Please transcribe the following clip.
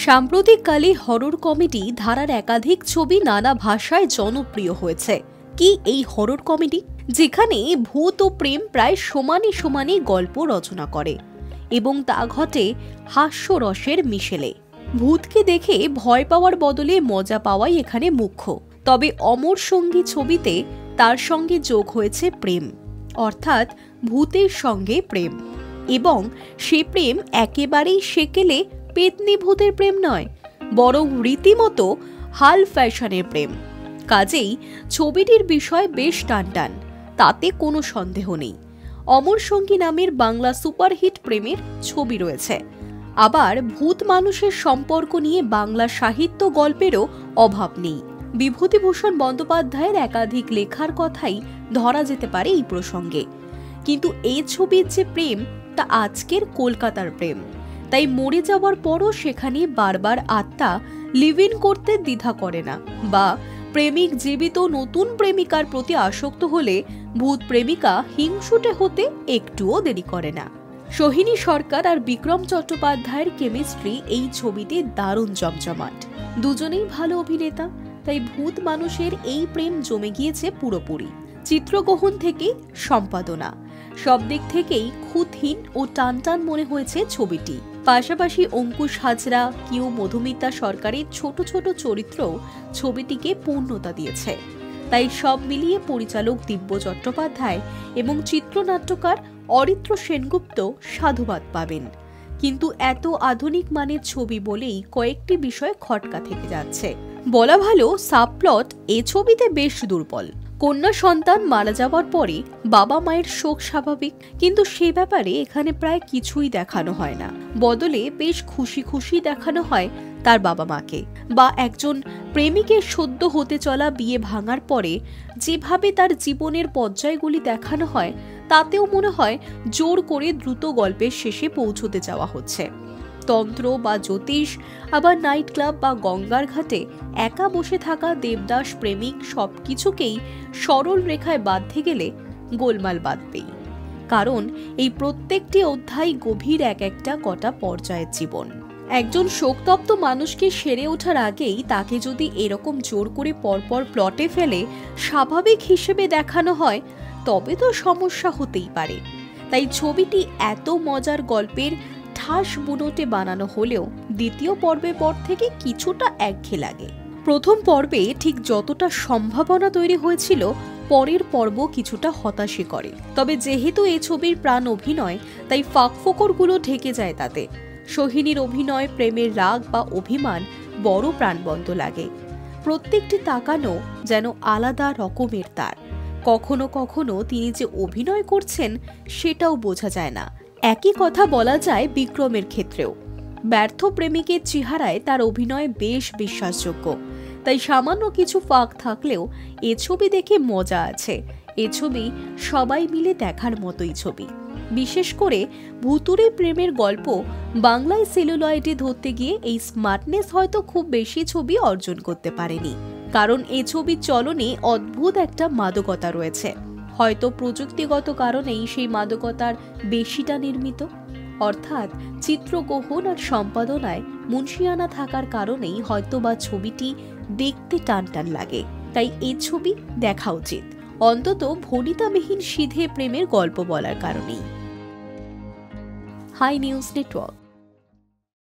সাম্প্রতিককালে horror comedy ধারার একাধিক ছবি নানা ভাষায় জনপ্রিয় হয়েছে। কি এই হরর কমেডি, যেখানে ভূত ও প্রেম প্রায় সমানে সমানে গল্প রচনা করে এবং তা ঘটে হাস্যরসের মিশেলে। ভূতকে দেখে ভয় পাওয়ার বদলে মজা পাওয়াই এখানে মুখ্য। তবে অমর সঙ্গী ছবিতে তার সঙ্গে যোগ হয়েছে প্রেম, অর্থাৎ ভূতের সঙ্গে প্রেম, এবং সে প্রেম একেবারেই সেকেলে পেতনি ভূতের প্রেম নয়, বরং রীতিমতো হাল ফ্যাশনের প্রেম। কাজেই ছবিটির বিষয় বেশ টানটান, তাতে কোনো সন্দেহ নেই। অমর সঙ্গী নামের বাংলা সুপারহিট প্রেমের ছবি রয়েছে। আবার ভূত মানুষের সম্পর্ক নিয়ে বাংলা সাহিত্য গল্পেরও অভাব নেই। বিভূতিভূষণ বন্দ্যোপাধ্যায়ের একাধিক লেখার কথাই ধরা যেতে পারে এই প্রসঙ্গে। কিন্তু এই ছবির যে প্রেম, তা আজকের কলকাতার প্রেম। তাই মরে যাওয়ার পরও সেখানে বারবার আত্মা লিভ ইন করতে দ্বিধা করে না, বা প্রেমিক জীবিত নতুন প্রেমিকার প্রতি আসক্ত হলে ভূত প্রেমিকা হিংসুটে হতে একটুও দেরি করে না। সোহিনী সরকার আর বিক্রম চট্টোপাধ্যায়ের কেমিস্ট্রি এই ছবিতে দারুণ জমজমাট। দুজনেই ভালো অভিনেতা, তাই ভূত মানুষের এই প্রেম জমে গিয়েছে পুরোপুরি। চিত্রগ্রহণ থেকে সম্পাদনা, সব দিক থেকেই খুঁতহীন ও টানটান মনে হয়েছে ছবিটি। পাশাপাশি অঙ্কুশ হাজরা, কিউ মধুমিতা সরকারের ছোট ছোট চরিত্র ছবিটিকে পূর্ণতা দিয়েছে। তাই সব মিলিয়ে পরিচালক দিব্য চট্টোপাধ্যায় এবং চিত্রনাট্যকার অরিত্র সেনগুপ্ত সাধুবাদ পাবেন। কিন্তু এত আধুনিক মানের ছবি বলেই কয়েকটি বিষয় খটকা থেকে যাচ্ছে। বলা ভালো, সাবপ্লট এ ছবিতে বেশ দুর্বল। কন্যা সন্তান মারা যাওয়ার পরে বাবা মায়ের শোক স্বাভাবিক, কিন্তু সে ব্যাপারে এখানে প্রায় কিছুই দেখানো হয় না। বদলে বেশ খুশি খুশি দেখানো হয় তার বাবা মাকে, বা একজন প্রেমিকের সদ্য হতে চলা বিয়ে ভাঙার পরে যেভাবে তার জীবনের পর্যায়গুলি দেখানো হয়, তাতেও মনে হয় জোর করে দ্রুত গল্পের শেষে পৌঁছতে যাওয়া হচ্ছে। তন্ত্র বা জ্যোতিষ, আবার নাইট ক্লাব বা গঙ্গার ঘাটে একা বসে থাকা দেবদাস প্রেমিক, সবকিছুকেই সরল রেখায় বাঁধতে গেলে গোলমাল বাঁধবেই। কারণ এই প্রত্যেকটি অধ্যায় গভীর এক একটা কটা পর্যায়ের জীবন। একজন শোকতপ্ত মানুষকে সেরে ওঠার আগেই তাকে যদি এরকম জোর করে পরপর প্লটে ফেলে স্বাভাবিক হিসেবে দেখানো হয়, তবে তো সমস্যা হতেই পারে। তাই ছবিটি এত মজার গল্পের ঠাস বুনোটে বানানো হলেও দ্বিতীয় পর্বের পর থেকে কিছুটা একঘেয়ে লাগে। প্রথম পর্বে ঠিক যতটা সম্ভাবনা তৈরি হয়েছিল, পরের পর্ব কিছুটা হতাশই করে। তবে যেহেতু এই ছবির প্রাণ অভিনয়, তাই ফাঁকফোকরগুলো ঢেকে যায় তাতে। সোহিনীর অভিনয়, প্রেমের রাগ বা অভিমান বড় প্রাণবন্ত লাগে। প্রত্যেকটি তাকানো যেন আলাদা রকমের তার। কখনো কখনো তিনি যে অভিনয় করছেন সেটাও বোঝা যায় না। একই কথা বলা যায় বিক্রমের ক্ষেত্রেও। ব্যর্থ প্রেমিকের চেহারায় তার অভিনয় বেশ বিশ্বাসযোগ্য। তাই সামান্য কিছু ফাঁক থাকলেও এ ছবি দেখে মজা আছে। এ ছবি সবাই মিলে দেখার মতোই ছবি। বিশেষ করে ভুতুড়ে প্রেমের গল্প বাংলায় সেলুলয়েডে ধরতে গিয়ে এই স্মার্টনেস হয়তো খুব বেশি ছবি অর্জন করতে পারেনি। কারণ এ ছবির চলনে অদ্ভুত একটা মাদকতা রয়েছে। হয়তো প্রযুক্তিগত কারণেই সেই মাদকতার বেশিটা নির্মিত, অর্থাৎ চিত্রগ্রহণ আর সম্পাদনায় মুন্সিয়ানা থাকার কারণেই হয়তোবা ছবিটি দেখতে টানটান লাগে। তাই এই ছবি দেখা উচিত, অন্তত ভনিতাবিহীন সিধে প্রেমের গল্প বলার কারণেই। Hi news network.